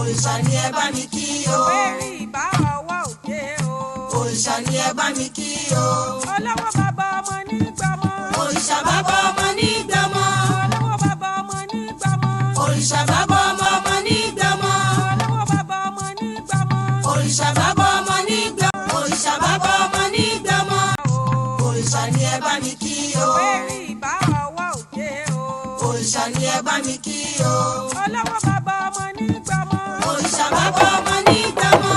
òrìṣà ni ẹ bá mi kí o. Bẹ́ẹ̀ni ìbá ọwọ́ òkè o. Òrìṣà ni ẹ bá mi kí o. Ọlọ́wọ́ bàbá ọmọ ní gbọmọ. Òrìṣà bàbá ọmọ ní gbọmọ. Ọlọ́wọ́ bàbá ọmọ ní gbọmọ. Òrìṣà bàbá ọmọ ní gbọmọ. Ọlọ́wọ́ bàbá ọmọ ní gbọmọ. Òrìṣà bàbá ọmọ ní gbọmọ. Òrìṣà bàbá ọmọ ní gbọmọ. Òrìṣà ni ẹ bá mi kí o. Bẹ́ẹ̀ni ìbá ọwọ́ òkè o. Òrìṣà ni ẹ bá mi kí o. Ọlọ́wọ́ bàbá ọmọ ní gbọmọ. Òrìṣà bàbá ọmọ ní gbọmọ.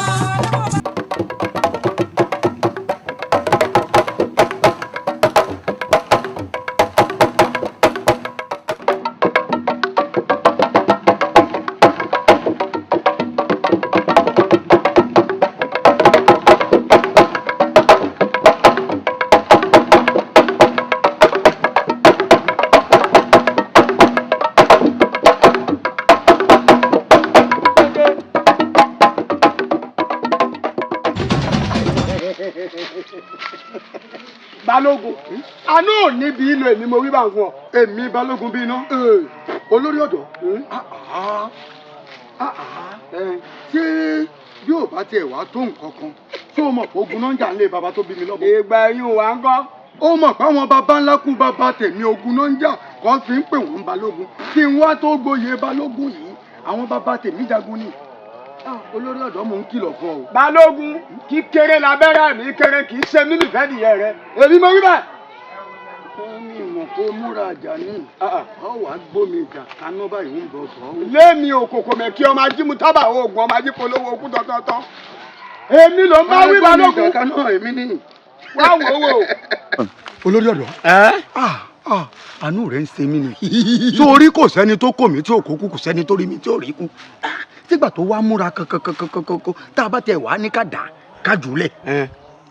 Balógun àánú ò níbi ìlò èmi mo wí bá ń fún ọ. Èmi Balógun bí iná. Olórí ọ̀dọ́. Ṣé yóò bá tiẹ̀ wá tó nǹkan kan tó mọ̀ pé ogun náà ń jà ń lé baba tó bí mi lọ́mọ. Ìgbà ẹ̀yìn wà ń kọ́. Ó mọ̀ pé àwọn baba ńlá kú baba tèmi ogun náà ń jà kó fi ń pè wọ́n Balógun. Kí n wá tó gboyè Balógun yìí àwọn baba tèmi jagun ni. Olórí ọ̀dọ́ mò ń kìlọ̀ fún ọ. Balógun kí kéré labẹ́rẹ́ mi kéré kì í ṣe mímì fẹ́ nìyẹn rẹ. Èmi mo wí bẹ́ẹ̀. Mi mọ̀ kó múra àjà ní. Ọ wàá gbómi ìjà kaná báyìí ń bọ̀ bọ̀. Lémi òkòkò mẹ́ kí ọmọ ajímú tábà oògùn ọmọ ají polówó okú tọ́tọ́tọ́. Èmi ló ń bá wí Balógun. Gbómi ìjà kaná èmi ní. Wá wò ó. Olórí ọ̀dọ́. Àánú rẹ̀ ń ṣe mí ni. Sórí kò sẹ́ni tó kò mí tí ò kó kú kò sẹ́ni tó rí mi tí ò rí kú. Tígbà tó wá múra kankankankankan tá a bá tẹ wàá ní ká dà ká jùlẹ̀.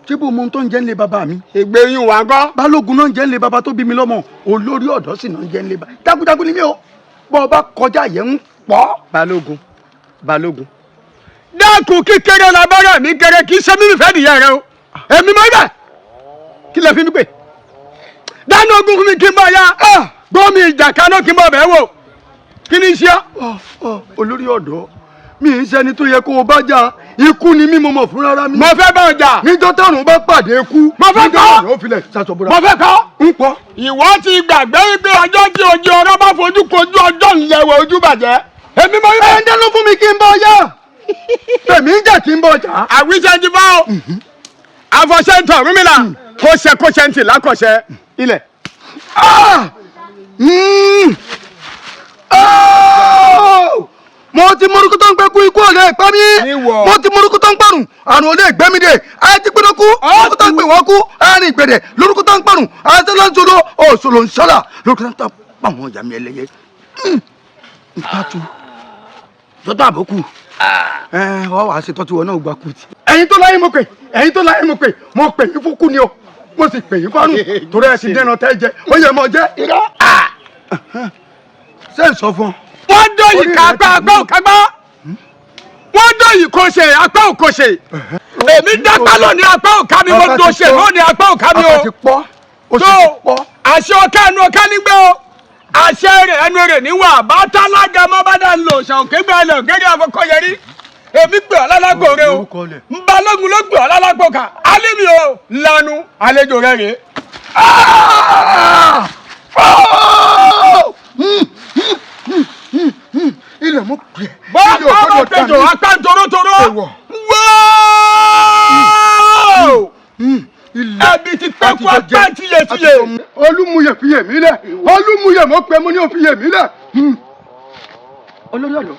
Ṣé bó mo tó ń jẹ́ ń lé bàbá mi. Ègbè yín wà gọ́. Balógun náà ń jẹ́ ń lé bàbá tó bí mi lọ́mọ. Olórí ọ̀dọ́ sì náà ń jẹ́ ń lé bàbá. Jagunjagun ni mí o. Bọ́ ọ bá kọjá yẹn ń pọ̀. Balógun. Dákun kíkéré labẹ́rẹ́ mi kéré kì í ṣe mímì fẹ́ nìyẹn rẹ o. Èmi mọ ibẹ̀. Kí lẹ fi mí pè? Dáná ogun fún mi kí n bá ya. Gbọ́mi ìjà kaná kí n bá bẹ̀ wò. Kí ni iṣẹ́? Olórí ọ̀dọ́. Mi ń ṣẹni tó yẹ kó o bá jà ikú ni mí mo mọ̀ fún rárá mi. Mo fẹ́ bá ọjà. Níjọ́ tọ́run bá pàdé ikú. Mo fẹ́ kọ́. Níjọ́ tọ́run ó filẹ̀ ṣàṣọ̀bọ̀ra. Mo fẹ́ kọ́. Ń pọ̀. Ìwọ ti gbàgbé wípé ọjọ́ tí ojú ọ̀rọ̀ bá fojú kojú ọjọ́ ńlẹ̀wọ̀ ojú bàjẹ́. Èmi mo yẹ. Ẹ̀ńdẹ́ ló fún mi kí n bọ̀ ọjà. Tèmi ń jà kí n bọ̀ ọjà. Àwíṣẹ́ ti bá o. Àfọ̀ṣẹ́ ń tọ̀ Rúmìlà. Kóṣẹ́ ń tì lákọ̀ṣẹ́ ilẹ̀. Mo ti morúkú tó ń pẹ́ kú ikú ọ̀lẹ́ ìpá mi. Mo ti morúkú tó ń pàrùn àrùn ọ̀lẹ́ ìgbẹ́mídé. Ayé ti gbẹ́dọ̀ kú. Morúkú tó ń pè wọ́n kú. Ayé ní ìgbẹ́dẹ̀. Lórúkú tó ń pàrùn. Ayé tó ń sọ̀rọ̀ òṣòlò ń sọ́là. Lórúkú tó ń pa àwọn ìyá mi ẹlẹ́yẹ. Ìpàtú. Sọ́tọ̀ àbókù. Ọ wàá ṣe tọ́tù wọn náà gba kùtì. Ẹ̀yin tó láyé mo pè. Mo pè yín fún kú ni o. Mo sì pè yín fárùn. Torí ẹ sì dẹ́nà tẹ́ jẹ. Ó yẹ mọ jẹ́. Ṣé ń sọ fún ọ? Wọ́n dọ̀yìn ká apá òkágbá. Wọ́n dọ̀yìn kò ṣe apá òkò ṣe. Èmi dápá lónìí apá òká mi mo do ṣe lónìí apá òká mi o. Tó àṣẹ ọ̀ká ẹnu ọ̀ká nígbẹ́ o. Àṣẹ rẹ̀ ẹnu rẹ̀ níwà bàtà lága má bá dà ń lò ṣàn kégbé ẹ lọ gẹ́gẹ́ àfọkọ yẹrí. Èmi gbé ọ lálágbó rẹ o. Balógun ló gbé ọ lálágbó ká. Alẹ́ mi o lanu àlejò rẹ rèé. Ilẹ̀ mú pè. Bọ́ọ̀ tẹ̀jọ̀ apá torotoro. Wóò. Ẹbí ti pẹ́ kú apá tiyetiye. Olúmuyè fi yè mí lẹ̀. Olúmuyè mo pẹ́ mo ní o fi yè mí lẹ̀. Olórí ọ̀dọ́.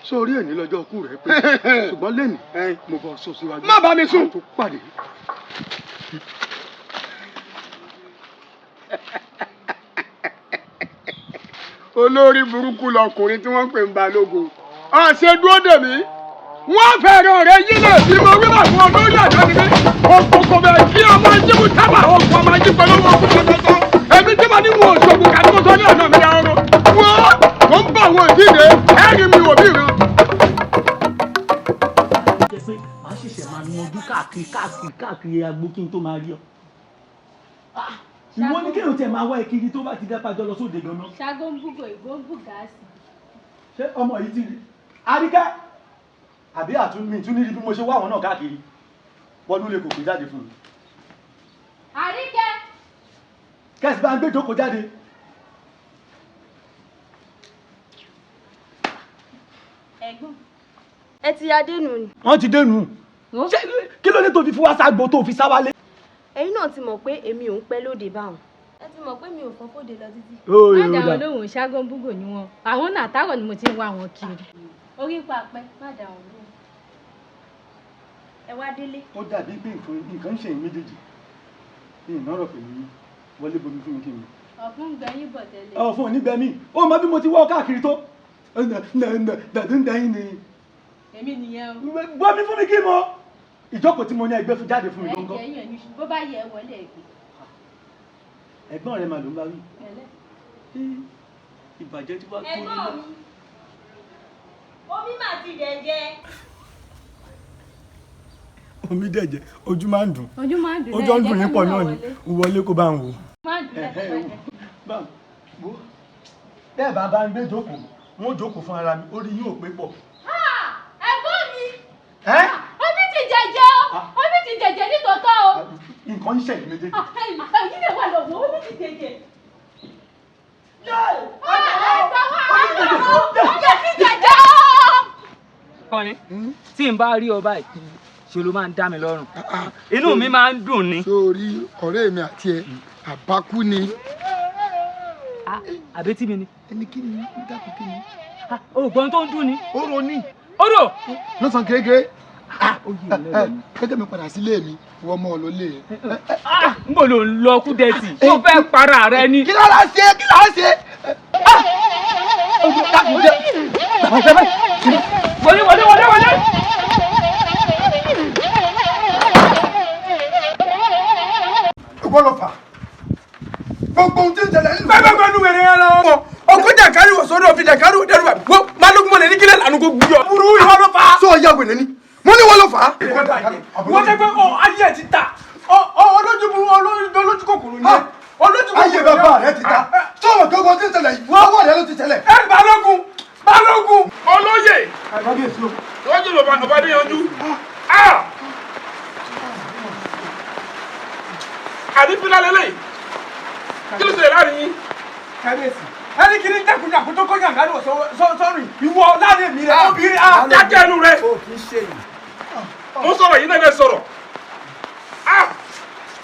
Sórí ẹ̀ ní lọ́jọ́ kú rẹ̀ pé ṣùgbọ́n lẹ́nu mo bọ̀ sọ síwájú. Má bá mi sùn. Tó pàdé. Olórí burúkú lọkùnrin tí wọ́n ń pè ń Balógun. Ọ̀sẹ̀ dúró dè mí. Wọ́n fẹ́ràn rẹ̀ yílẹ̀ bí mo wí bàtún olórí ọ̀dọ́ ni mí. Òkòkò bẹ̀ kí ọmọ ajímú tábà ọkọ̀ ọmọ ají pẹ̀lú owó fún tọ́tọ́tọ́. Èmi tí mo ní wọn òṣogbo kàdé mo sọ ní ọ̀nà mi dáhùn. Wọ́n ń bọ̀ àwọn ìdíje ẹ̀rí mi ò bí ran. Jẹ́ pé màá ṣẹ̀ṣẹ̀ máa yanjú káàkiri agbo kí n tó máa rí ọ. Ìwọ ní kéèyàn tẹ̀ máa wá ìkiri tó bá ti dá pàjọ lọ sóde gan-an. Ṣágó ń búgò ìgbó ń bù gáàsì. Ṣé ọmọ yìí ti rí? Àríkẹ́. àbí àtúnmí tún níbi bí mo ṣe wá àwọn náà káàkiri wọnú lè kò pé jáde fún mi. Àríkẹ́. kẹ́sì bá ń gbé jókòó jáde. Ẹ̀gbọ́n ẹ ti ya dénú ni. wọ́n ti dénú. ṣé kí ló dé tó fi fún wa ságbo tó fi sá wálé. Ẹ̀yin náà ti mọ̀ pé èmi ò ń pẹ́ lóde báwọn. Ẹ ti mọ̀ pé mi ò fọ́n fóde lọ títí. má dá wọn lóhùn ṣágán búgò ni wọn àwọn náà àtàrọ̀ ni mo ti ń wá wọn kiri. Orí pa pẹ́ má dá wọn lóhùn. Ẹ wá délé. ó dàbí pé nǹkan ń ṣe èyí méjèèjì ní ìnárọ̀ pẹ̀lú yín wọlé bomi fún mi kí n mi. ọ̀fun gbẹ̀yìn bọ̀ tẹ́lẹ̀. ọ̀fun ò ní gbẹ mí ó mọ bí mo ti wọ́ káàkiri tó dàdúndàyìn ni. èmi nìyẹn o. bomi fún mi kí n mọ ìjókòó tí mo ní ẹgbẹ́ fún jáde fún mi gbọ́ngàn. ẹ̀jẹ̀ yẹn ní bó bá yẹ wọlé ẹ̀gbẹ́. ẹ̀gbọ́n rẹ̀ mà ló ń bá wí. ẹ̀lẹ́. ìbàjẹ́ tí wàá kú nínú. Ẹ̀gbọ́n mi. Omi mà ti dẹ̀jẹ̀. omi dẹ̀jẹ̀ ojú máa ń dùn ojú máa ń dùn ojú ọ̀dùn yín pọ̀ náà ni wọlé kó bá ń wò. máa ń dùn lẹ́kọ̀ọ́ bẹ́ẹ̀ bá bá ń gbé jókòó wọn ò jókòó fún ara mi orí yín ò pé pọ̀. ẹ̀gbọ́n mi. omi ti jẹ̀jẹ̀ o omi ti jẹ̀jẹ̀ nítòótọ́ o. nǹkan ń ṣẹ̀yìn méjèèjì. ẹ̀yin lè wà lọ́wọ́ omi ti jẹ̀jẹ̀. kọ́ni tí n bá rí ọ báyìí ṣe ló máa ń dá mi lọ́rùn inú mi máa ń dùn ni. sórí ọ̀rẹ́ mi àti ẹ àbákú ni. àbẹ́tí mi ni. ẹni kí ni ó dákú kí ni. ògbọ́n tó ń dùn ni. ó ro ní. odò. lọ́sàn kékeré. gẹ́gẹ́ mi padà sílé mi wọ́n mọ́ ọ lọ lé e. n bò ló ń lọ kúdẹ̀tì tó fẹ́ para rẹ ni. kí lára ṣe kí lára ṣe. wọlé. ìwọ lọ fà gbogbo ohun tí ń ṣẹlẹ̀ nínú. gbẹgbẹgbẹ nu wẹrẹ yẹn lọ. ọkọ jàkárí wọ sọdọ fi jàkárí wọ dẹrù bá wọ malógun mọ ní kílẹ̀ lànà kó gbúyọ. burú ìwọ ló fà á. sọ ya wèrè ni mo ní wọ́n lọ fà á. wọ́n tẹ́ pé ayé ẹ̀ ti ta olójú burú olójú kòkòrò ni. ayé bàbá rẹ ti ta sọ̀rọ̀ gbogbo ohun tí ń ṣẹlẹ̀ yìí ọwọ́ rẹ ló ti ṣẹlẹ̀. ẹ balógun. olóyè wọ́n jẹ́ ọba ní yanjú. àdìpínlẹ̀ lélẹ̀ kí ló ṣe láàrin yín. kábíyèsí ẹni kìíní jàkújàkú tó kọjá nǹkan lọ sọrin ìwọ láàrin mi rẹ obìnrin dákẹ́ ẹnu rẹ mo sọ̀rọ̀ yìí náà lè sọ̀rọ̀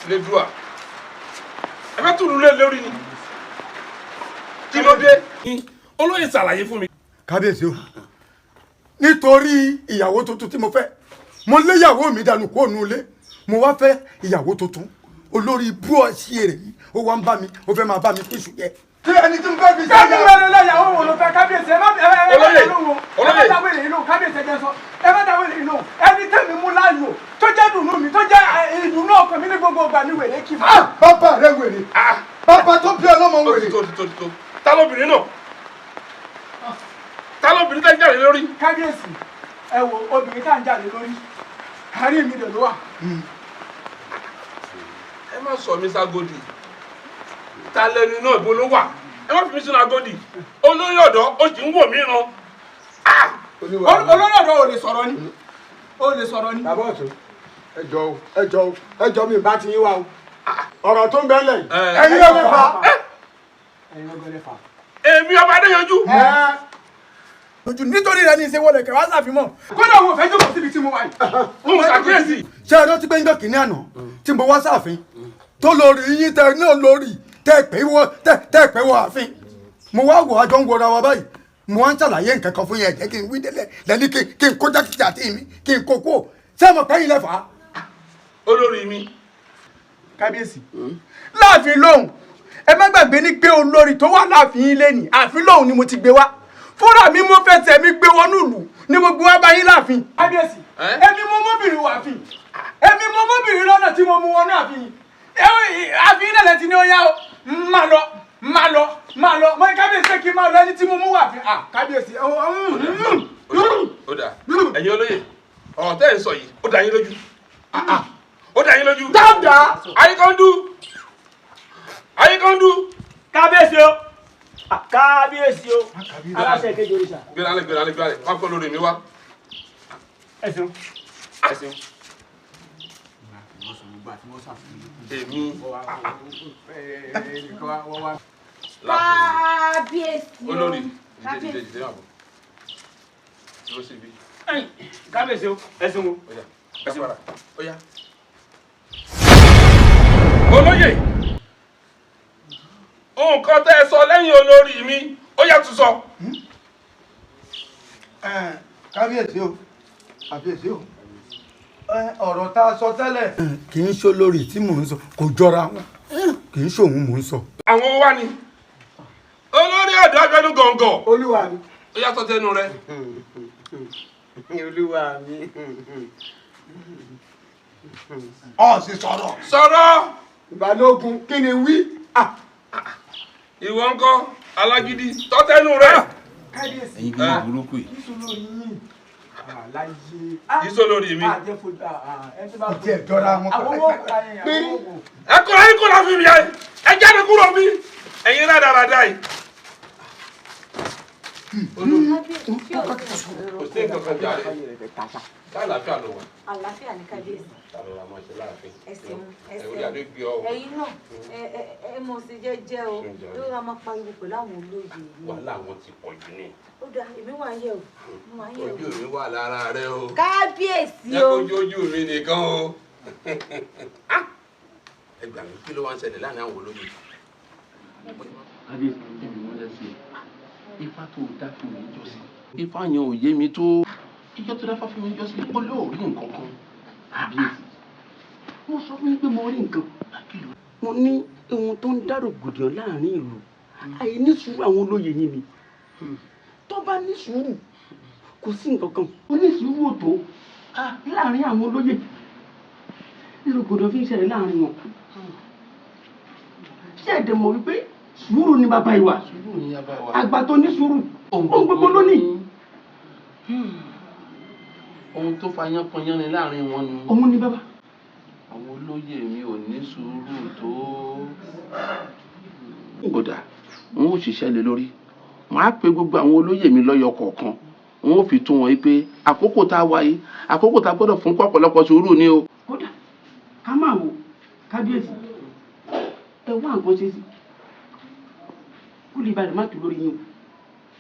lè dùà ẹ fẹ́ tùlù lé lórí ni kí ló dé. olóyè ṣàlàyé fún mi. kábíyèsí o nítorí ìyàwó tuntun tí mo fẹ́ mo lé ìyàwó mi dànù kó nu ilé mo wá fẹ́ ìyàwó tuntun olórí ibú ọ̀sí èrè yìí ó wá ń bá mi ó fẹ́ máa bá mi pèsè yẹ. tí ẹni tí mo fẹ́ fi kábíyèsí rẹ lọ́yàwó wo ló fẹ́ kábíyèsí ẹ má dáwọ́ èlé inú kábíyèsí ẹ jẹ́ sọ ẹ má dáwọ́ èlé inú ẹni tẹ̀mí mú láàyò tó jẹ́ dùnú mi tó jẹ́ ìdùnnú ọkàn mi ní gbogbo ìgbà ní wèrè kí n. bàbá rẹ wèrè bàbá tó bí ọlọ́mọ wèrè. tó ta lóbìnrin náà ta lóbìnrin tẹ́ ń jáde lórí. kábíyèsí ẹ wo obìnrin tá à ń jáde lórí àárín mi dẹ̀ ló wà. ẹ má sọ mi ságódì ta lẹni náà ibo ló wà ẹ má fi mi sínú agódì olórí ọ̀dọ́ ó sì ń wò mí ran. olórí ọ̀dọ́ ò lè sọ̀rọ̀ ni ó lè sọ̀rọ̀ ni. bàbá ọ̀tún ẹjọ́ mi bá ti yín wá o ọ̀rọ̀ tó ń bẹ lẹ̀ ẹ̀yin ló fi fà. ẹ̀yin ló gbọ́dọ̀ fà. èmi ọba adéyanjú. nítorí rẹ ní ìṣèwọlẹ̀ kẹwàá ṣàfihàn kódà wo fẹ́ jókòó síbi tí mo wà yìí. mo ṣàkíyèsí. ṣé ẹ rántí pé ń gbọ́ kínní àná tí mo wá sáàfin tó lórí yín tẹ náà lórí tẹ pé wọ àfin mo wá wò àjọ ń wọra wa báyìí mo wá ń ṣàlàyé nǹkan kan fún yẹn jẹ́ kí n wí délẹ̀ lẹ́ni kí n kó jákèjì àti mi kí n kó kó ṣé mo pẹ́yìn lẹ́fà. olórí mi. kábíyèsí láàfin lóhùn ẹ má gbàgbé ní pé olórí tó wà láàfin yín lẹ́nìí àfin lóhùn ni mo ti gbé wá fúnra mi mo fẹsẹ̀ mi gbé wọnú ìlú ní gbogbo wa bá yín láàfin. kábíyèsí èmi mo mọ́bìnrin wà fìn èmi mo mọ́bìnrin lọ́nà tí mo mú wọnú àfin àfin náà lẹ́tí ní ó yá o má lọ mọ kábíyèsí kí n máa lọ ẹni tí mo mú wà fìn kábíyèsí. ó dà ẹ̀yin olóyè ọ̀rọ̀ tẹ́ ẹ̀ ń sọ yìí ó dà yín lójú ó dà yín lójú. dáadáa. àyíkọ́ndú. kábíyèsí o kábíyèsí o aláṣẹ kejì òrìṣà. gbéralẹ̀ wá kọ́ lórí mi wá ẹ ṣeun. èmi kábíyèsí o. olórí ìdílé náà bọ̀ dúró síbi. kábíyèsí o ẹ ṣeun o. ẹ para ó yá. olóyè nǹkan tẹ́ ẹ sọ lẹ́yìn olórí mi ó yá tún sọ. kábíyèsí o kábíyèsí o ọ̀rọ̀ tá a sọ tẹ́lẹ̀. kì í ṣe olórí tí mò ń sọ kò jọra wọn kì í ṣe òun mò ń sọ. àwọn wá ni olórí ọ̀dọ́ abẹ́nú gọ̀ǹgọ̀. olúwa mi. ó yá sọ tẹnu rẹ. olúwa mi. ọ sì sọ̀rọ̀. sọ̀rọ̀. Balógun kí ni wí. ìwọ ńkọ́ alágídí tọ́ tẹnu rẹ. kábíyèsí. ẹ̀yin kì í burúkú yìí. ìsọ lórí mi. ọtí ẹ jọra wọn pé. ẹ kọ́ ẹ kó la fi mi yá ẹ jáde kúrò mi ẹ̀yin rádaràda yìí. kò sí nǹkan kan jáde àlàáfíà ló wà. àlàáfíà ní kábíyèsí. àlọ́lá máa ṣe láàfin. ẹsẹ̀ orí adé gbé ọ. ẹ̀yin náà ẹ mọ̀ sí jẹ́jẹ́ o yóò wá máa pariwo pẹ̀lú àwọn olóyè yìí. wàhálà wọn ti pọ̀ jù ní. ó dáa èmi wà ń yẹ̀ o. ojú mi wà lára rẹ o. kábíyèsí o. ẹ kojú ojú mi nìkan o. ẹ gbà mí kí ló wá ń ṣẹlẹ̀ láàrin àwọn olóyè. kábíyèsí ẹ̀mí wọn lẹ sí ifá tó dá fún mi jọ́sí. ifá yẹn ò yé mi tó ìjọ tó dáfá fún mi jọ́sí ó lóòrí nǹkan kan. kábíyèsí mo sọ fún yín pé mo rí nǹkan. mo ní ohun tó ń dárò gbòdìyàn láàrin ìlú àìní sùúrù àwọn olóyè yín ni tó bá ní sùúrù kò sí nǹkan kan ó ní sùúrù òtó láàrin àwọn olóyè ìrògbòdò fi ń ṣẹlẹ̀ láàrin wọn ṣé ẹ̀dẹ̀ mọ̀ wípé sùúrù ni bàbá ìwà àgbà tó ní sùúrù ohun gbogbo ló ní. ohun tó fa yánpọnyán ni láàrin wọn nu. òun ni bàbá. àwọn olóyè mi ò ní sùúrù tó. kódà n ó ṣiṣẹ́ lé lórí màá pe gbogbo àwọn olóyè mi lọ́yọ kọ̀ọ̀kan n ó fi tún wọn yìí pé àkókò tá a wá yìí àkókò tá a gbọ́dọ̀ fún pọ̀pọ̀lọpọ̀ sùúrù ni o. kódà ká máa wò kábíyèsí ẹ wá nǹkan ṣe sí kó lè balẹ̀ má tu lórí yín o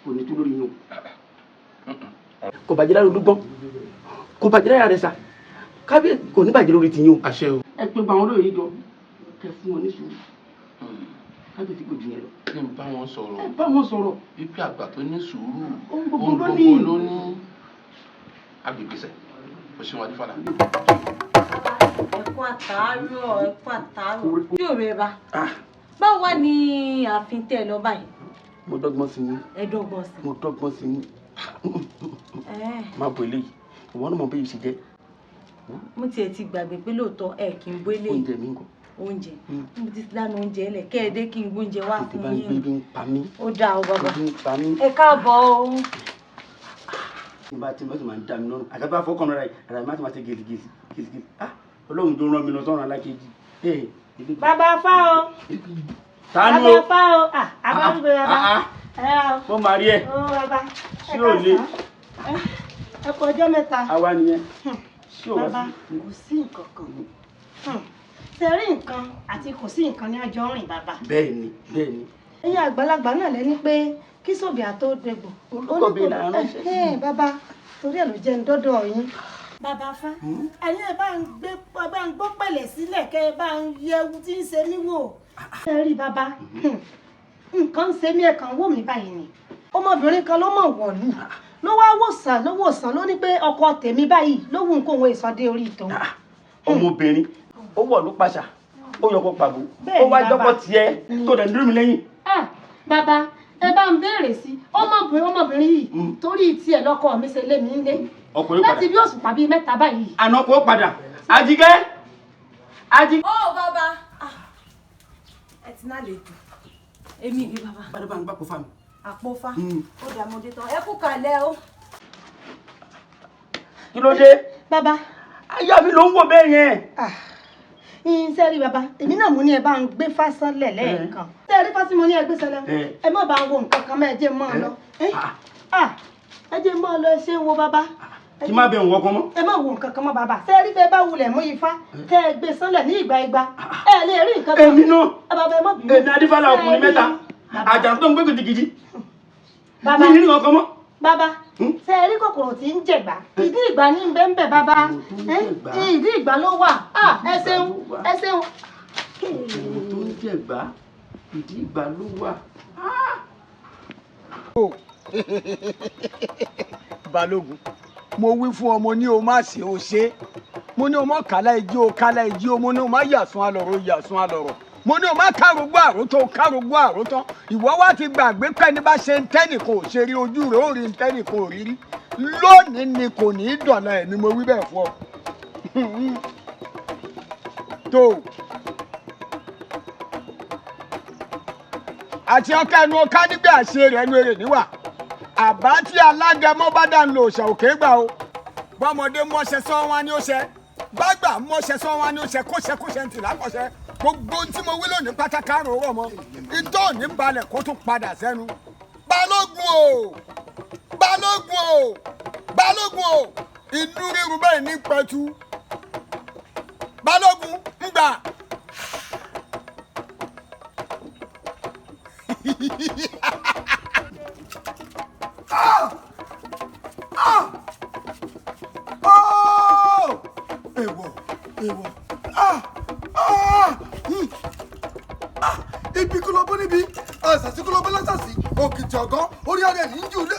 kò ní tu lórí yín o. kò bàjẹ́ lára olúgbọ́n kò bàjẹ́ lára rẹ̀ sà kábíyèsí kò ní bàjẹ́ lórí tiyín o. àṣẹ o. ẹ pé bá àwọn olóyè yìí jọ kẹ fún wọn ní sùúrù kábíyèsí kò jìyẹn lọ. kí n bá wọn sọ̀rọ̀. ẹ bá wọn sọ̀rọ̀. wípé àgbà tó ní sùúrù ohun gbogbo ló ní. agbègbèsẹ̀ kò sí wọn adé fàlà. ẹ̀kọ́ àtàárọ̀ ẹ̀kọ́ àtàárọ̀ tí ò rẹ̀ bá. báwo wá ní ààfin tẹ́ ẹ lọ báyìí. mo dọ́gbọ́n sí yín. ẹ dọ́gbọ́n sí. mo dọ́gbọ́n sí yín. má bọ̀ eléyìí ìwọ náà mọ bí yìí ṣe jẹ́. mo tiẹ̀ ti gbàgbé pé lóòótọ́ ẹ kì í bó eléyìí. oúnjẹ mi ń kọ. oúnjẹ mo ti dáná oúnjẹ lẹ̀ kẹ́ ẹ dé kí n gbóúnjẹ wá fún yín. tètè bá ń gbé bí ń pa mí. ó dáa o bàbá. bí ń pa mí. ẹ káàbọ̀ o. nígbà tí mo sì máa ń dá mi lọ́rùn àgbàdo àfọkàn rẹ̀ ara mi máa ti gèsìgèsì gèsìgèsì ọlọ́run tó rán mi lọ sọ́run alákejì. bàbá fá o. tánú o. bàbá fá o. àbáwọ̀ bàbá. mo máa rí ẹ. ó bàbá. ṣé ò le. ẹ kú ọjọ́ mẹ́ta. àwa nìyẹn. ṣé ò wá bàbá sí. kò sí nǹkan kan. ṣe rí nǹkan àti kò sí nǹkan ní àjọ rìn bàbá. bẹ́ẹ̀ni bẹ́ẹ̀ni. ẹ̀yin àgbàlagbà náà lẹ́ni pé kí sóbì àtó dẹgbò. olùkọ́bí là ń ránṣẹ́. bàbá torí ẹ̀ ló jẹ́ ń dọ́dọ̀ yín. bàbá fá ẹ̀yin ẹ̀ bá ń gbọ́ pẹ̀lẹ́ sílẹ̀ kẹ́ ẹ bá ń yẹ ewu tí ń ṣe mí wò. ẹ rí bàbá nǹkan ń ṣe mí ẹ̀kan wò mí báyìí ni ọmọbìnrin kan ló mọ̀ wọ̀lú ló wá wòsàn ló ní pé ọkọ tèmi báyìí ló wù ń kó òun ìsọdé orí ìtàn. ọmọbìnrin ó wọ̀ ló pàṣà ó yọkọ pàbó ó wá jọkọ tiẹ̀ tó dẹ̀ ń dúró mi lẹ́yìn. bàbá ẹ bá ń béèrè sí ọmọbìnrin yìí torí tiẹ̀ lọ́kọ mi ṣe lé mi ń lé láti bí òṣùpá bíi mẹ́ta báyìí. àná kò padà Àjíkẹ́. ó bàbá ẹ ti náà lè dùn èmi ni bàbá. bàbá bá ń gbàpò fáàmù. àpòfá ó dààmúdé tán ẹ kú kalẹ̀ o. kí ló dé. bàbá. aya mi ló ń wò bẹ́ẹ̀ yẹn. sẹ́rí bàbá èmi náà mo ní ẹ bá ń gbé fásán lẹ̀ lẹ́ẹ̀kan. sẹ́rí fásán mo ní ẹ gbé sẹ́lẹ̀ ẹ má bá ń wo nǹkan kan mọ́ ẹ jẹ́ mọ́ ọ lọ. ẹ jẹ́ mọ́ ọ lọ ẹ ṣe ń wo bàbá kí má bẹ̀ ń wọ́kọ́ mọ́. ẹ má wo nǹkan kan mọ́ bàbá ṣé rí bẹ́ẹ̀ bá wulẹ̀ mú ifá kẹ́ ẹ gbé sánlẹ̀ ní ìgbà ẹ lè rí nǹkan kan. èmi náà bàbá ẹ má bínú. èmi adífálà ọkùnrin mẹ́ta àjàrò tó ń gbé gidigidi. bàbá mi ní ọkọ mọ́. bàbá ṣé ẹ rí kòkòrò tí ń jẹ̀gbá ìdí ìgbà ní bẹ́ẹ̀ bàbá ìdí ìgbà ló wà ẹ ṣeun ẹ ṣeun. kòkòrò tó ń jẹ̀gbá ìdí ìgbà ló wà. Balógun mo wí fún ọ mo ní o má ṣe o ṣe mo ní o má kálá ìjì o kálá ìjì o mo ní o má yàsùn alọ̀rọ̀ yàsùn alọ̀rọ̀ mo ní o má kárògbó àrótó kárògbó àrótán ìwọ wá ti gbàgbé pé ní bá ṣe ń tẹ́nìkan ò ṣe rí ojú rẹ̀ ó rí ń tẹ́nìkan ò rí rí lónìí ni kò ní í dọ̀la ẹ̀ ni mo wí bẹ́ẹ̀ fún ọ. tó àti ọkọ ẹnu ọká nígbà àṣẹ rẹ̀ ẹnu èrè níwà àbá tí alágẹmọ bá dà ń lo òòṣà òkè gbà o bọ́mọdé mọ́ṣẹ́ sọ wọn ni ó ṣe bágbà mọ́ṣẹ́ sọ wọn ni ó ṣe kóṣẹ́kóṣẹ́ ń tì lákọ̀ṣẹ́ gbogbo tí mo wí lónìí pátákà rò rọ̀ mọ́ ìtọ́ ní balẹ̀ kó tún padà sẹ́nu. Balógun o Balógun o Balógun o inú rírun bẹ́ẹ̀ ní pẹ̀tù Balógun ń gbà. Èèwọ̀ ibi kí ló bó níbi àṣàṣì kí ló bó lásàṣì òkìtì ọ̀gán orí ara ẹ̀ ní jù lé.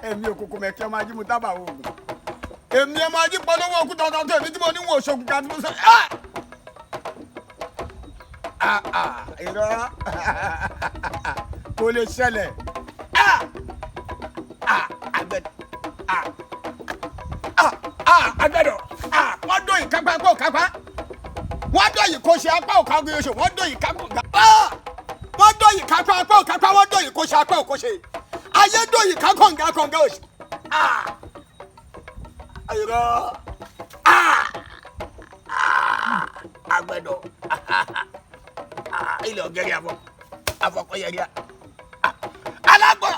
èmi òkùnkùn mẹ́kẹ́ ọmọ ají mu tábà oògùn èmi ọmọ ají polówó òkúta ọ̀tọ̀ tó èmi tí mo ní wò ṣoògùn kan tó sọ. irọ́ kò lè ṣẹlẹ̀ agbẹ́dọ̀ wọ́n dóyìn kápá apá òkápá wọ́n dóyìn kó ṣe apá òkágun oṣù wọ́n dóyìn kápá wọ́n dóyìn kápá apá òkápá wọ́n dóyìn kó ṣe apá òkóṣe ayé dóyìn ká kọ̀ǹgà oṣù irọ́ agbẹ́dọ̀ ilé ọ̀gẹ́rẹ́ afọkọ̀yẹ̀rẹ́ alágbọ̀n.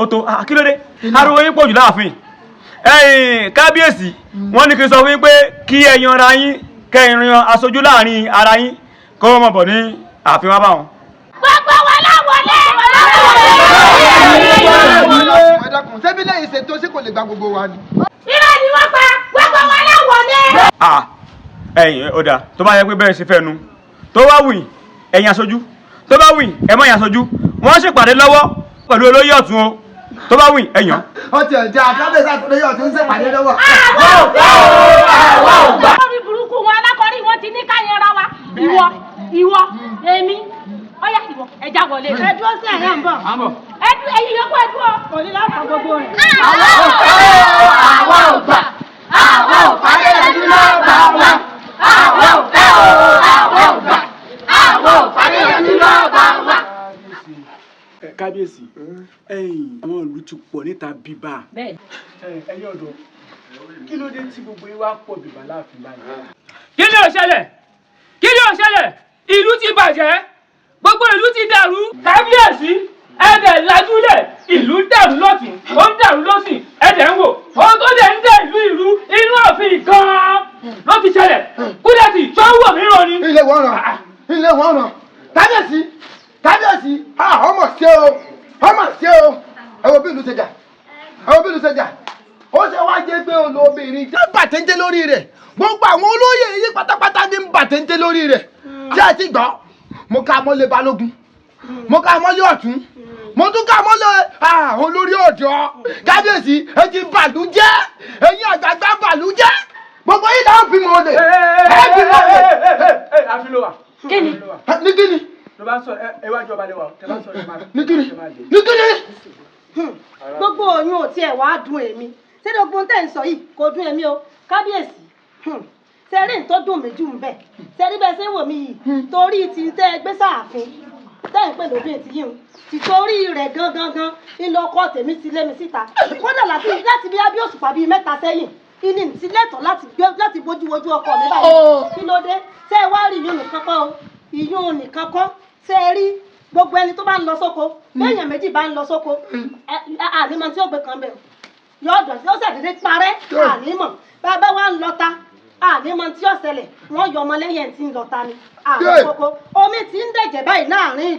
Oto kí ló dé ariwo yín pọ̀jù láàfin kábíyèsí wọ́n ní kí n sọ fún yín pé kí ẹ yanra yín kẹ́ ẹ yan aṣojú láàrin ara yín kó wọ́n mọ̀ bọ̀ ní ààfin wa báwọn. gbogbo wa láwọlé. ẹ̀dàkùn ṣébí lẹ́yìn ṣètò sí kò lè gba gbogbo wa ni. irọ́ ni wọ́n pa gbogbo wa láwọlé. ẹ̀yin ọ̀dà tó bá yẹ pé bẹ́ẹ̀ ṣe fẹ́ nu tó bá wù yín ẹ̀yin aṣojú tó bá wù yín ẹ̀ mọ́ ẹ̀yin aṣojú wọ́n ṣèpàdé lọ́wọ́ pẹ̀lú olóyè ọ̀tún o tó bá wù ẹ̀yàn. ọtí ọjà àkábẹ́sà tó lóyè ọ̀tún ń ṣèpàdé lọ́wọ́. àwọn òfé àwọn ògbà. lórí burúkú wọn alákọ̀ọ́rí wọn ti ní ká yanra wa ìwọ èmi ọyá ìwọ ẹja wọlé. ẹ dúró sí ẹ̀yà ń bọ̀. ẹyin yòókù ẹ dúró. òní lọ́kàn gbogbo rẹ̀. àwọn òfé àwọn ògbà àwọn òfàdé ẹjú lọ́ba wa àwọn òfé àwọn ògbà àwọn òfàdé ẹjú lọ́ba wa. Kábíyèsí àwọn ìlú ti pọ̀ níta bíbá ẹ̀yin ọ̀dọ́ kí ló dé tí gbogbo yín wá pọ̀ bíbá láàfin báyìí. kí ni ó ṣẹlẹ̀ ìlú ti bàjẹ́ gbogbo ìlú ti dàrú kábíyèsí ẹ̀dẹ̀ lajúlẹ̀ ìlú dàrú lọ́tún ó ń dàrú lọ́sìn ẹ̀dẹ̀ ń wò ohun tó dẹ̀ ń dẹ̀ ìlú inú ààfin gan-an ló ti ṣẹlẹ̀ kúdẹ̀tì sọ́wọ́ mìíràn ni. ilé wọn ràn kábíyèsí ọmọ ṣe o ẹ wo bí ìlú ṣe jà ó ṣe wá jẹ́ pé olóbìnrin jẹ́ bàtẹ́ńtẹ́ lórí rẹ̀ gbogbo àwọn olóyè yìí pátápátá ní bàtẹ́ńtẹ́ lórí rẹ̀ tí a ti gbọ́ mo ká mọ́lé balógun mo ká mọ́lé ọ̀tún mo tún ká mọ́lé olórí ọ̀dọ́ kábíyèsí ẹ ti bàlú jẹ́ ẹ̀yin àgbààgbà bàlú jẹ́ gbogbo yìí náà fi mọ́ lè ẹ fi mọ́ lè. àfilọ́wà. kíni. ní kíni. ló bá sọ ẹ wájú ọba lẹ́wà tẹ bá sọ ẹ máa. ní kíni ní kíni. gbogbo oyún ò tiẹ̀ wá dùn èmi ṣé gbogbo ohun tẹ́ ń sọ yìí kò dùn èmi o kábíyèsí sẹ́rí ń tó dùn mí jù ń bẹ̀ sẹ́rí bẹ́ẹ̀ ṣe ń wò mí yìí torí ti ń tẹ́ gbé sáàfin tẹ́ ń pè lóbìn tí yìí ti torí rẹ̀ gangan ńlọkọ tèmi ti lé mi síta kódà láti bí abíòṣùpá bíi mẹ́ta sẹ́yìn ìní ti lẹ́tọ̀ọ́ láti bójúwojú ọkọ mi báyìí kí ló dé tẹ́ ẹ wá rí ìyún nìkan kọ́ o ìyún nìkan kọ́ tẹ́ ẹ rí gbogbo ẹni tó bá ń lọ sóko béèyàn méjì bá ń lọ sóko ànímọ̀ tí ó gbé kan bẹ̀ yọ̀ọ̀dọ̀ tí ó ṣàdédé parẹ́ ànímọ̀ bàbá wa ń lọta ànímọ̀ tí ó ṣẹlẹ̀ wọ́n yọ ọmọ lẹ́yìn ẹ̀ tí ń lọta ni àwọn kókó omi tí ń dẹ̀jẹ̀ báyìí láàrin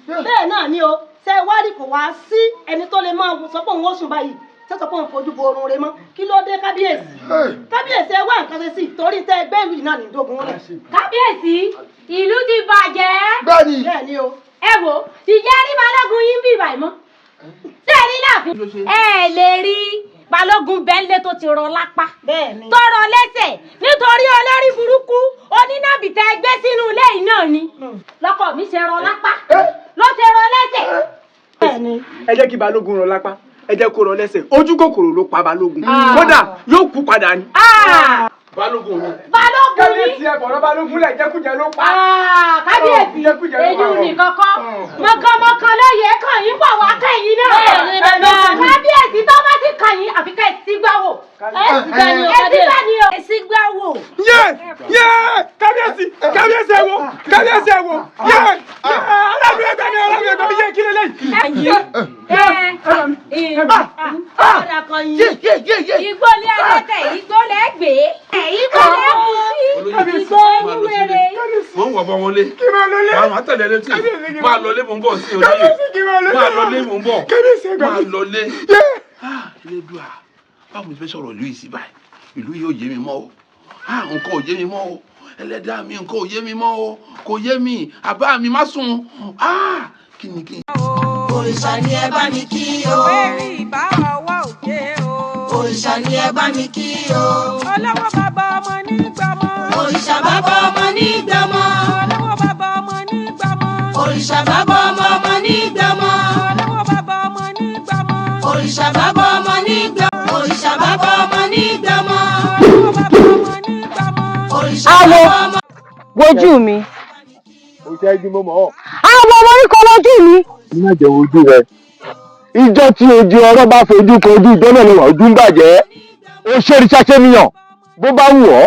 ìlú bẹ́ẹ̀ náà ni o ṣe wárí kò wá sí ẹni tó lè máa sọ pé òun ó sùn báyìí sọ pé òun fojú bo oorun rẹ mọ́ kí ló dé kábíyèsí ẹ wá nǹkan ṣe sí torí tẹ ẹgbẹ́ ìlú náà ní ìdógún rẹ. kábíyèsí ìlú ti bàjẹ́. bẹ́ẹ̀ ni o. ẹ wo ìjẹ́ rí balógun yín bí ìbàyìí mọ́ ṣé ẹ rí láàfin ẹ lè rí balógun bẹ́ńlé tó ti rọ lápá tọrọ lẹ́sẹ̀ nítorí olórí burúkú onínàbìtẹ́ ẹgbẹ́ sínú ilé yìí náà ni lọ́kọ mi ṣe rọ lápá ló ṣe rọ lẹ́sẹ̀. ẹ jẹ́ kí balógun rọ lápá ẹ jẹ́ kó rọ lẹ́sẹ̀ ojú kòkòrò ló pa balógun kódà yóò kú padà ni. balógun mi. kábíyèsí ẹ bọ̀rọ̀ balógun lẹ̀ jẹ́kújẹ ló pa. kábíyèsí èyí ò ní kankan mọ̀kànmọ̀kàn ló yẹ kàn yín bọ̀ wá kẹ́yìn náà. kábíyèsí tó bá ti kàn yín àfi ká ẹ sí gbá wò. ẹ sí gbá wò. yé kábíyèsí ẹ wo kábíyèsí ẹ wo yé alábìyẹ gbẹ mi yé kí lè lẹ́yìn. ìgbólé ẹlẹ́tẹ̀ ìgbólé gbé ìgbólé kú sí ìgbólé wẹrẹ. mo ń wọ̀ bọ́ wọlé máa tẹ̀lé létí máa lọlé mò ń bọ̀ sí olóyè máa lọlé mò ń bọ̀ máa lọlé. Elédùà báwo ni fẹ́ sọ̀rọ̀ ìlú yìí sí báyìí ìlú yìí ò yé mi mọ́ o nǹkan ò yé mi mọ́ o ẹlẹ́dàá mi nǹkan ò yé mi mọ́ o kò yé mi àbá mi má sùn kí ni. òrìṣà ni ẹ bá mi kí o. òbẹ́rì ìbá ọwọ́ òjé o. òrìṣà ni ẹ bá mi kí o. olówó bàbá ọmọ ní gbàmọ́. òrìṣà bàbá ọmọ ní gbàmọ́. olówó bàbá ọmọ ní gbàmọ́. òrìṣà bàbá ọmọ ní gbàmọ́. olówó bàbá ọmọ ní gbàmọ́. òrìṣà bàbá ọmọ ní gbàmọ́. òrìṣà bàbá ọmọ ní gbàmọ́. olówó bàbá ọmọ ní gbàmọ́. òrìṣà bàbá ọmọ. wojú mi. o jẹ́ ibi mo mọ̀ ọ́. àwọn ọmọ orí kan wojú mi. ní má jẹ́ ojú rẹ ìjọ tí ojú ọ̀rọ̀ bá fojú kan ojú ìjọ náà ló wà ojú ń bàjẹ́ ó ṣe rí ṣáṣẹ́ níyàn bó bá wù ọ́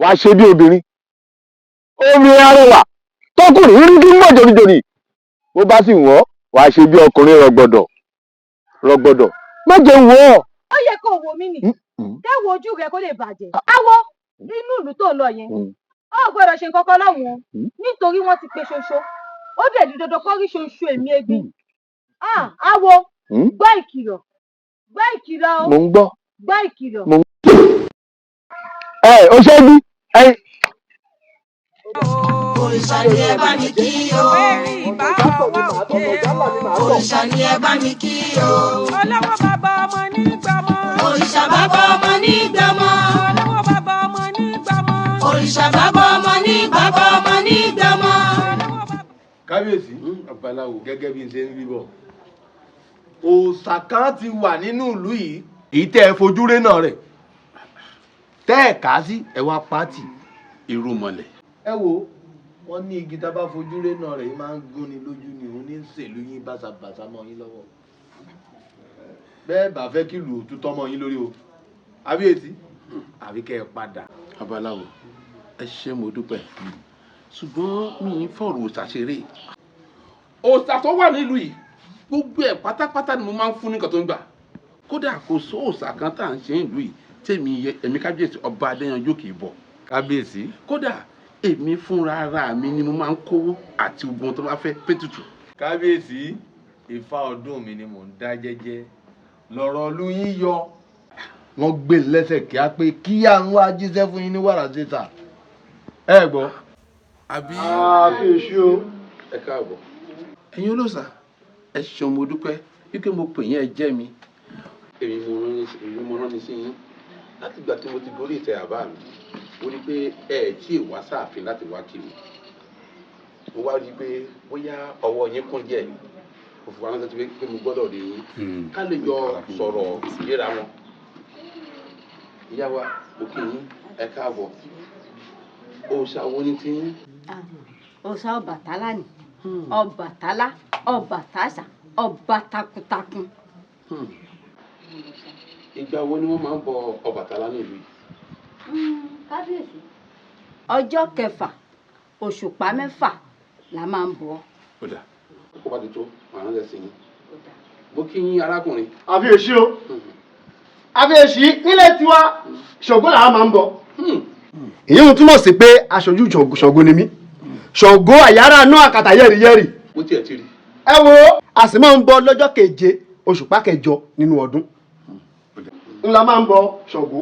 wàá ṣe bí obìnrin omi arẹwà tọkùnrin rí bí mọ̀ jòrìjòrì bó bá sì wù ọ́ wàá ṣe bí ọkùnrin rọgbọdọ̀ má jẹ́ wù ọ́. ó yẹ kó wo mí nì dáwọ ojú rẹ kó lè bàjẹ́ awọ nínú ìlú tó lọ yẹn ó gbọ́dọ̀ ṣe nǹkan kan lọ́wọ́ nítorí wọ́n ti pe ṣoṣo ó dẹ̀ di dandan kó rí ṣoṣo èmi egbin awo gbọ́ ìkìlọ̀ o. mò ń gbọ́. gbọ́ ìkìlọ̀. mò ń gbọ́. o ṣe bí. òrìṣà ni ẹ bá mi kí o. òbẹ́rì ìbá ọwọ́ òjé o. òrìṣà ni ẹ bá mi kí o. olówó bàbá ọmọ ní gbàmọ́. òrìṣà bàbá ọmọ ní gbàmọ́. olówó bàbá ọmọ ní gbàmọ́. òrìṣà bàbá ọmọ ní gbàmọ́. kábíyèsí babaláwo gẹ́gẹ́ bí n ṣe ń rí bọ̀ òòṣà kan ti wà nínú ìlú yìí èyí tẹ́ ẹ fojú rénà rẹ̀ tẹ́ ẹ kà á sí ẹ wá pátì irú mọ̀lẹ̀. ẹ wo wọ́n ní igi tá a bá fojú rénà rẹ̀ máa ń gún ni lójú ni òun ní ṣèlú yín bàṣàbàṣà mọ́ yín lọ́wọ́ bẹ́ẹ̀ bá fẹ́ kí ìlú òtútọ́ mọ́ yín lórí o àbíyèsí àbí kẹ́ ẹ padà. babaláwo ẹ ṣé mo dúpẹ́ ṣùgbọ́n mi ń fọ̀rọ̀ òòṣà ṣeré òòṣà tó wà nílùú yìí gbogbo ẹ̀ pátápátá ni mo máa ń fún nǹkan tó ń gbà kódà kò sọ òòṣà kan tá à ń ṣe nílùú yìí tèmi èmi kábíyèsí ọba adéyanjú kì í bọ̀ kábíyèsí kódà èmi fúnra ara mi ni mo máa ń kówó àti ogun tó bá fẹ́ pétùtù. kábíyèsí Ifá ọdún mi ni mò ń dá jẹ́jẹ́ lọ́rọ̀ lu yín yọ wọ́n gbé lẹ́sẹ̀ kíá pé kí àwọn ajíṣẹ́ fún yín ní wàrà ṣètà ẹ gbọ́ àbí. àfẹ́sí o. ẹ káàbọ̀. ẹ̀yin olóòṣà ẹ ṣeun mo dúpẹ́ wípé mo pè yín ẹ jẹ́ mi. èmi mo rán ni sí yín láti ìgbà tí mo ti gorí ìtẹ́ àbá mi mo rí pé ẹ tí ì wá sáàfin láti wá kiri mo wá rí i pé bóyá ọwọ́ yín kún díẹ̀ ni mo fi wá rántí pé mo gbọ́dọ̀ rí yín ká lè jọ sọ̀rọ̀ yéra wọn. ìyá wa mo kí yín ẹ káàbọ̀. òòṣà wo ni tí yín. òòṣà Ọbàtálá ni Ọbàtálá ọba tàṣà ọba takuntakun. ìgbà wo ni wọ́n máa ń bọ Ọbàtálá nílùú yìí. kábíyèsí. ọjọ́ kẹfà òṣùpá mẹ́fà la máa ń bọ. ó dà kó bá ti tó màá ránṣẹ́ sí yín. mo kí yín arákùnrin. àfẹ́sí o. àfẹ́sí nílẹ̀ tiwa Ṣàngó làwọn máa ń bọ. èyí ń túmọ̀ sí pé aṣojú Ṣàngó ni mí Ṣàngó àyàrá náà àkàtà yẹ́rìyẹ́rì. mo tiẹ̀ ti rí. ẹ wo a sì máa ń bọ lọ́jọ́ keje òṣùpá kẹjọ nínú ọdún ńlá máa ń bọ Ṣàngó.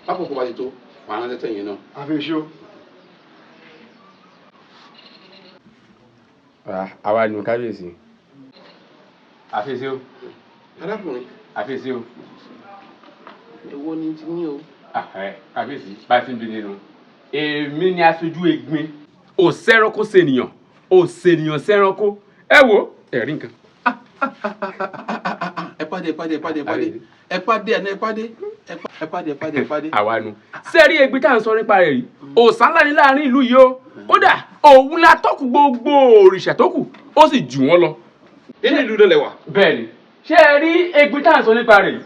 lákòókò bá ti tó màá ránṣẹ́ sẹ́yìn náà. àfẹ́sí o. àwa ni kábíyèsí. àfẹ́sí o. arákùnrin. àfẹ́sí o. èwo ni ti ní o. kábíyèsí bá a ti ń bi nínú. èmi ni aṣojú Egbin. ò sẹ́ranko sènìyàn ò sènìyàn sẹ́ranko. ẹ wo ẹ̀rí nǹkan. ẹ pàdé ẹ pàdé. àwa nu. sẹ́rí Egbin tá à ń sọ nípa rẹ̀ yìí òòṣà ńlá ni láàrin ìlú yìí o. kódà òun la tọ́kù gbogbo òrìṣà tó kù ó sì jù wọ́n lọ. nínú ìlú náà lẹ́wà. bẹ́ẹ̀ni ṣé ẹ rí Egbin tá à ń sọ nípa rẹ̀ yìí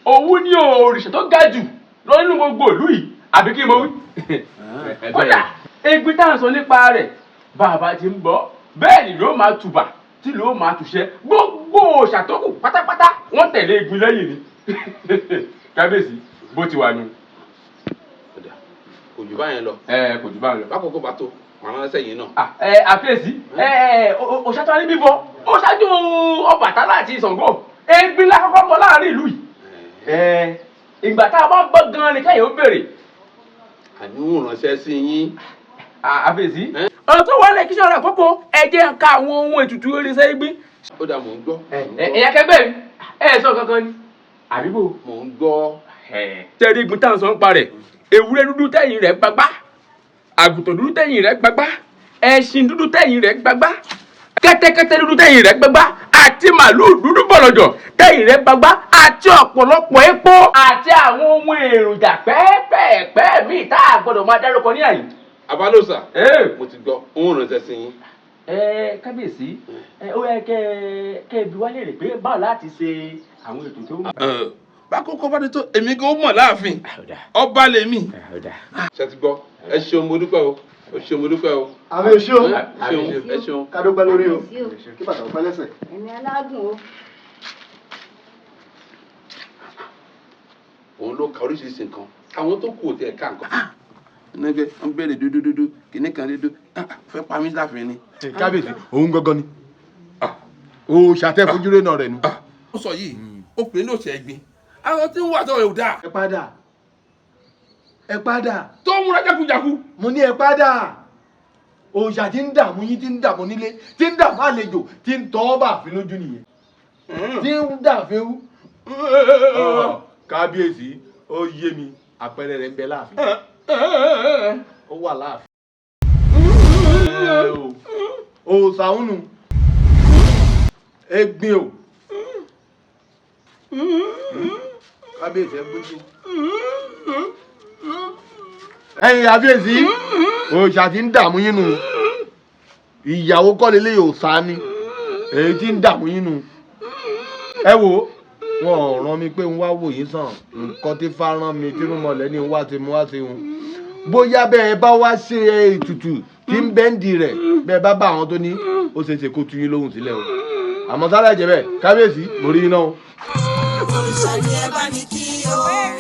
òun ni òrìṣà tó ga jù lọ nínú gbogbo ìlú yìí àbí kí n mọ wí. kódà Egbin tá à ń sọ nípa rẹ̀ bàbá ti ń bọ̀ bẹ́ẹ̀ ni ló máa tùbà tí ló máa tùṣẹ́ gbogbo òòṣà tó kù pátápátá wọ́n tẹ̀lé Egbin lẹ́yìn ni. kábíyèsí bó ti wà nù. kò jù báyẹn lọ. kò jù báyẹn lọ. lákòókò bá tó màá ránṣẹ́ sẹ́yìn náà. àfẹ́sí òòṣà tó wà ní bíbọ ó ṣáájú Ọbàtálá àti Ṣàngó Egbin lákọ́kọ́ bọ láàrin ìlú yìí. ìgbà tá a bá gbọ́ gan-an ni kẹ́yìn ó béèrè. àníwò ránṣẹ́ sí yín. àfẹ́sí. ọ̀rọ̀ tó wọlé kí sọ̀rọ̀ àkókò ẹ jẹ́ ká àwọn ohun ètùtù irinṣẹ́ Egbin. ó dà mò ń gbọ́. ẹ̀yà kẹgbẹ́ mi sọ kankan ni àbíbò. mò ń gbọ́. tẹ́rí Egbin tá à ń sọ ń pa rẹ̀ ewúrẹ́ dúdú tẹ̀yìn rẹ̀ gbagbá àgùntàn dúdú tẹ̀yìn rẹ̀ gbagbá ẹṣin dúdú tẹ̀yìn rẹ̀ gbagbá kẹ́tẹ́kẹ́tẹ́ dúdú tẹ̀yìn rẹ̀ gbagbá àti màlúù dúdú bọ̀lọ̀jọ̀ tẹ̀yìn rẹ̀ gbagbá àti ọ̀pọ̀lọpọ̀ epo àti àwọn ohun èròjà pẹ́ẹ́pẹ́ẹ́pẹ́ míì tá a gbọ́dọ̀ máa dárúkọ ní àyè. Abálòsà mo ti gbọ́ òun ránṣẹ́ sí yín. kábíyèsí ó yẹ kẹ́ ẹ bi wá léèrè pé báwo láti ṣe àwọn ètò tó ń bọ̀. bákòókò bá ti tó èmi gan mọ̀ láàfin ọba lèmi. ṣe ti gbọ́ ẹ ṣeun mo dúpẹ́ o ṣeun mo dúpẹ́ o. àmì ṣeun ẹ ṣeun. kádópẹ́ lórí o kí bàtà ó pẹ́ lẹ́sẹ̀. ẹ̀mí alágùn o. òun ló ka oríṣiríṣi nǹkan àwọn tó kù ò tẹ̀ ká nǹkan. nígbẹ́ wọ́n bẹ̀rẹ̀ dúdúdúdú kìnnì kan dúdú fẹ́ pa mí láàfin ni. kábíyèsí òun gangan ni o ṣàtẹ́fojúre náà rẹ̀ nu. ó sọ yìí ó pè é ní òṣè Egbin àwọn tí ń wà tó rẹ̀ ò dáa. ẹ padà. tó ń múra jákujáku. mo ní ẹ padà. òòṣà tí ń dààmú yín tí ń dààmú nílé tí ń dààmú àlejò tí ń tọ́ bá àfin lójú nìyẹn. tí ń dààfin wú. kábíyèsí ó yé mi àpẹẹrẹ rẹ̀ ń bẹ láàfin. ó wà láàfin. òòṣà ń nu Egbin o. kábíyèsí ẹ gbójú. ẹ̀yin kábíyèsí òòṣà tí ń dààmú yín nu ìyàwó kọ́ lélẹ̀ òòṣà ni èyí tí ń dààmú yín nu. ẹ wo wọn ò rán mi pé ń wá wò yín sàn nǹkan tí fárán mi tí rúmọlẹ́ ní wá ti mú wá sí wọn. bóyá bẹ́ẹ̀ bá wá ṣe ètùtù tí ń bẹ́ǹdì rẹ̀ bẹ́ẹ̀ bá bá àwọn tó ní ó ṣeé ṣe kó tú yín lóhùn sílẹ̀ o. àmọ́ sára ẹ̀jẹ̀ bẹ́ẹ̀ kábíyèsí mo rí iná o. òrìṣà ni ẹ bá mi kí o.